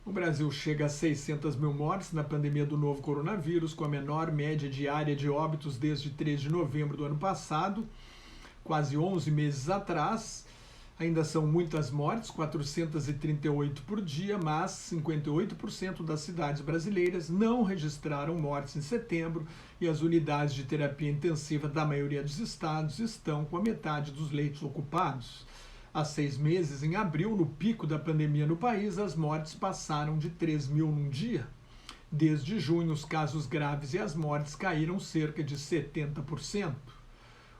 O Brasil chega a 600 mil mortes na pandemia do novo coronavírus, com a menor média diária de óbitos desde 3 de novembro do ano passado, quase 11 meses atrás. Ainda são muitas mortes, 438 por dia, mas 58% das cidades brasileiras não registraram mortes em setembro e as unidades de terapia intensiva da maioria dos estados estão com a metade dos leitos ocupados. Há 6 meses, em abril, no pico da pandemia no país, as mortes passaram de 3 mil num dia. Desde junho, os casos graves e as mortes caíram cerca de 70%.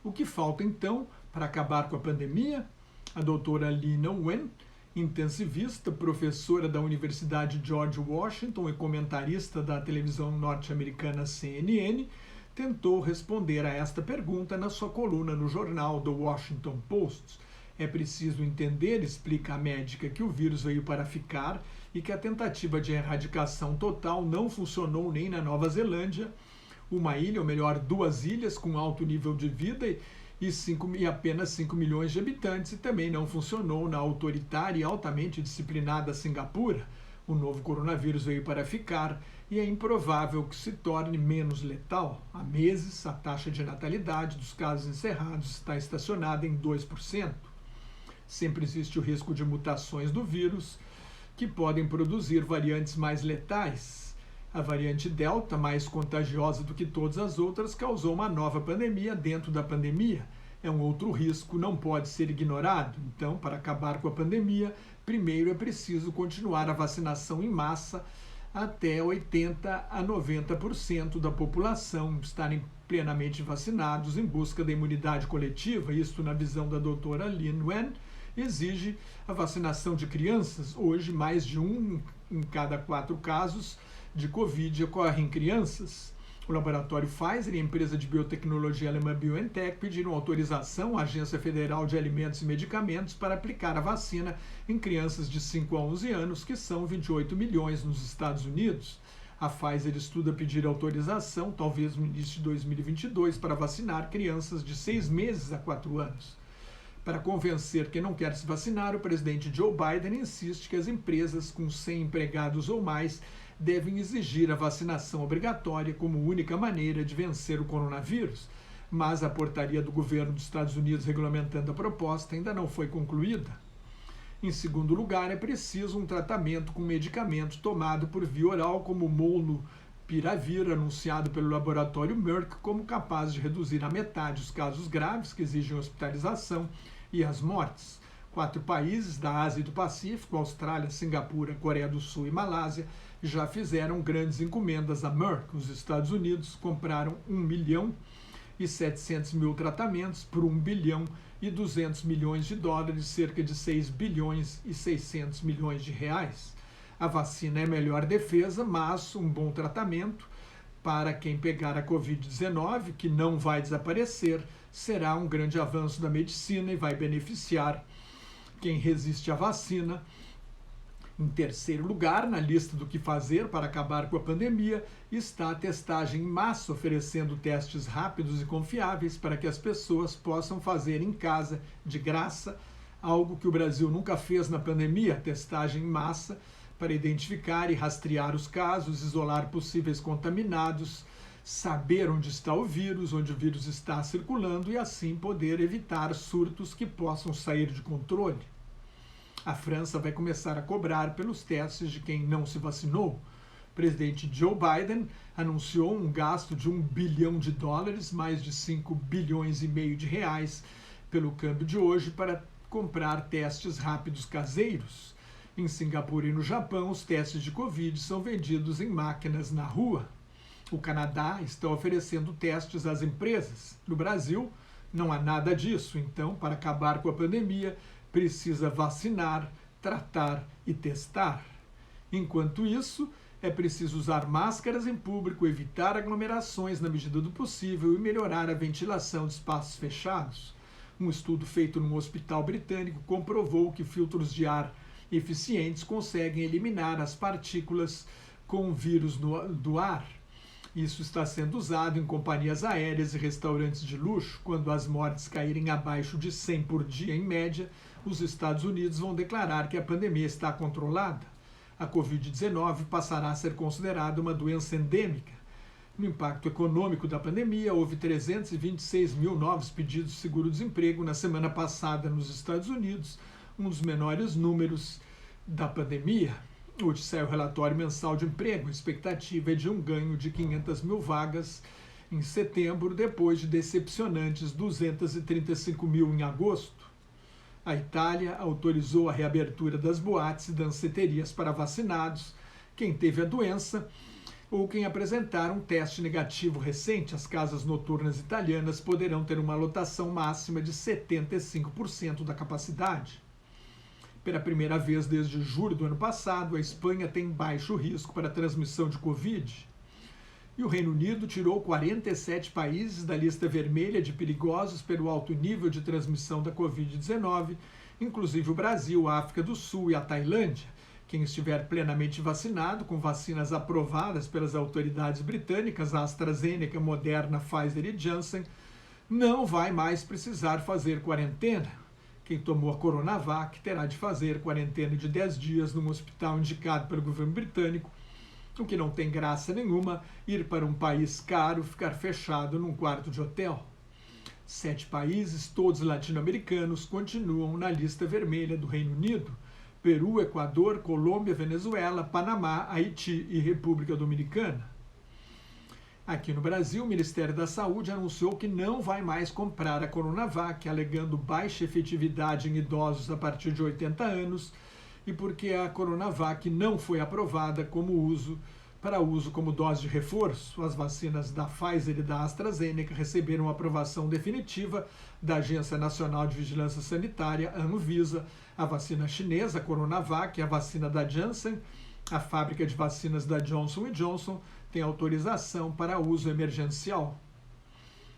O que falta, então, para acabar com a pandemia? A doutora Leana Wen, intensivista, professora da Universidade George Washington e comentarista da televisão norte-americana CNN, tentou responder a esta pergunta na sua coluna no jornal The Washington Post. É preciso entender, explica a médica, que o vírus veio para ficar e que a tentativa de erradicação total não funcionou nem na Nova Zelândia, uma ilha, ou melhor, 2 ilhas com alto nível de vida e apenas 5 milhões de habitantes, e também não funcionou na autoritária e altamente disciplinada Singapura. O novo coronavírus veio para ficar e é improvável que se torne menos letal. Há meses, a taxa de natalidade dos casos encerrados está estacionada em 2%. Sempre existe o risco de mutações do vírus que podem produzir variantes mais letais. A variante Delta, mais contagiosa do que todas as outras, causou uma nova pandemia dentro da pandemia. É um outro risco, não pode ser ignorado. Então, para acabar com a pandemia, primeiro é preciso continuar a vacinação em massa até 80% a 90% da população estarem plenamente vacinados em busca da imunidade coletiva. Isto, na visão da doutora Leana Wen, exige a vacinação de crianças. Hoje, mais de 1 em cada 4 casos de Covid ocorre em crianças. O laboratório Pfizer e a empresa de biotecnologia alemã BioNTech pediram autorização à Agência Federal de Alimentos e Medicamentos para aplicar a vacina em crianças de 5 a 11 anos, que são 28 milhões nos Estados Unidos. A Pfizer estuda pedir autorização, talvez no início de 2022, para vacinar crianças de 6 meses a 4 anos. Para convencer quem não quer se vacinar, o presidente Joe Biden insiste que as empresas com 100 empregados ou mais devem exigir a vacinação obrigatória como única maneira de vencer o coronavírus, mas a portaria do governo dos Estados Unidos regulamentando a proposta ainda não foi concluída. Em segundo lugar, é preciso um tratamento com medicamento tomado por via oral, como o molnupiravir, anunciado pelo laboratório Merck como capaz de reduzir à metade os casos graves que exigem hospitalização e as mortes. 4 países da Ásia e do Pacífico, Austrália, Singapura, Coreia do Sul e Malásia, já fizeram grandes encomendas a Merck. Os Estados Unidos compraram 1.700.000 tratamentos por 1 bilhão e 200 milhões de dólares, cerca de 6 bilhões e 600 milhões de reais. A vacina é a melhor defesa, mas um bom tratamento para quem pegar a Covid-19, que não vai desaparecer, será um grande avanço da medicina e vai beneficiar quem resiste à vacina. Em terceiro lugar, na lista do que fazer para acabar com a pandemia, está a testagem em massa, oferecendo testes rápidos e confiáveis para que as pessoas possam fazer em casa, de graça, algo que o Brasil nunca fez na pandemia, a testagem em massa, para identificar e rastrear os casos, isolar possíveis contaminados, saber onde está o vírus, onde o vírus está circulando e assim poder evitar surtos que possam sair de controle. A França vai começar a cobrar pelos testes de quem não se vacinou. O presidente Joe Biden anunciou um gasto de 1 bilhão de dólares, mais de 5 bilhões e meio de reais, pelo câmbio de hoje, para comprar testes rápidos caseiros. Em Singapura e no Japão, os testes de Covid são vendidos em máquinas na rua. O Canadá está oferecendo testes às empresas. No Brasil, não há nada disso. Então, para acabar com a pandemia, precisa vacinar, tratar e testar. Enquanto isso, é preciso usar máscaras em público, evitar aglomerações na medida do possível e melhorar a ventilação de espaços fechados. Um estudo feito num hospital britânico comprovou que filtros de ar eficientes conseguem eliminar as partículas com vírus do ar. Isso está sendo usado em companhias aéreas e restaurantes de luxo. Quando as mortes caírem abaixo de 100 por dia em média, os Estados Unidos vão declarar que a pandemia está controlada. a Covid-19 passará a ser considerada uma doença endêmica. No impacto econômico da pandemia, houve 326 mil novos pedidos de seguro-desemprego na semana passada nos Estados Unidos, um dos menores números da pandemia. Hoje sai o relatório mensal de emprego. A expectativa é de um ganho de 500 mil vagas em setembro, depois de decepcionantes 235 mil em agosto. A Itália autorizou a reabertura das boates e danceterias para vacinados, quem teve a doença ou quem apresentar um teste negativo recente. As casas noturnas italianas poderão ter uma lotação máxima de 75% da capacidade. Pela primeira vez desde julho do ano passado, a Espanha tem baixo risco para a transmissão de Covid. E o Reino Unido tirou 47 países da lista vermelha de perigosos pelo alto nível de transmissão da Covid-19, inclusive o Brasil, a África do Sul e a Tailândia. Quem estiver plenamente vacinado, com vacinas aprovadas pelas autoridades britânicas, AstraZeneca, Moderna, Pfizer e Janssen, não vai mais precisar fazer quarentena. Quem tomou a Coronavac terá de fazer quarentena de 10 dias num hospital indicado pelo governo britânico, o que não tem graça nenhuma ir para um país caro ficar fechado num quarto de hotel. 7 países, todos latino-americanos, continuam na lista vermelha do Reino Unido: Peru, Equador, Colômbia, Venezuela, Panamá, Haiti e República Dominicana. Aqui no Brasil, o Ministério da Saúde anunciou que não vai mais comprar a Coronavac, alegando baixa efetividade em idosos a partir de 80 anos e porque a Coronavac não foi aprovada para uso como dose de reforço. As vacinas da Pfizer e da AstraZeneca receberam aprovação definitiva da Agência Nacional de Vigilância Sanitária, a Anvisa. A vacina chinesa, a Coronavac, a vacina da Janssen, a fábrica de vacinas da Johnson & Johnson, tem autorização para uso emergencial.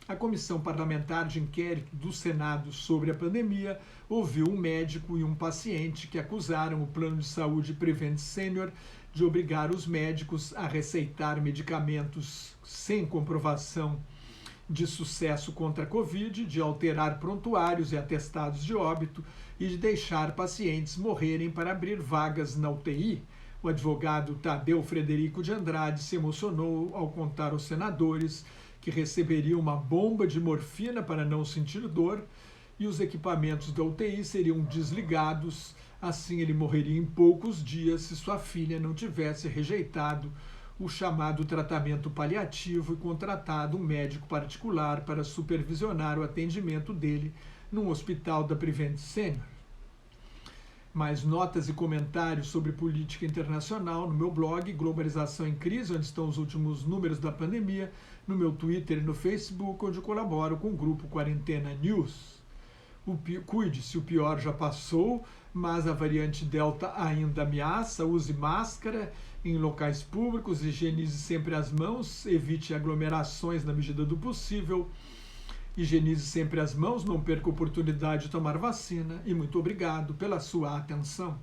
A Comissão Parlamentar de Inquérito do Senado sobre a pandemia ouviu um médico e um paciente que acusaram o Plano de Saúde Prevent Senior de obrigar os médicos a receitar medicamentos sem comprovação de sucesso contra a Covid, de alterar prontuários e atestados de óbito e de deixar pacientes morrerem para abrir vagas na UTI. O advogado Tadeu Frederico de Andrade se emocionou ao contar aos senadores que receberia uma bomba de morfina para não sentir dor e os equipamentos da UTI seriam desligados. Assim, ele morreria em poucos dias se sua filha não tivesse rejeitado o chamado tratamento paliativo e contratado um médico particular para supervisionar o atendimento dele num hospital da Prevent Senior. Mais notas e comentários sobre política internacional no meu blog Globalização em Crise, onde estão os últimos números da pandemia, no meu Twitter e no Facebook, onde colaboro com o grupo Quarentena News. Cuide-se, o pior já passou, mas a variante Delta ainda ameaça. Use máscara em locais públicos, higienize sempre as mãos, evite aglomerações na medida do possível. Higienize sempre as mãos, não perca a oportunidade de tomar vacina e muito obrigado pela sua atenção.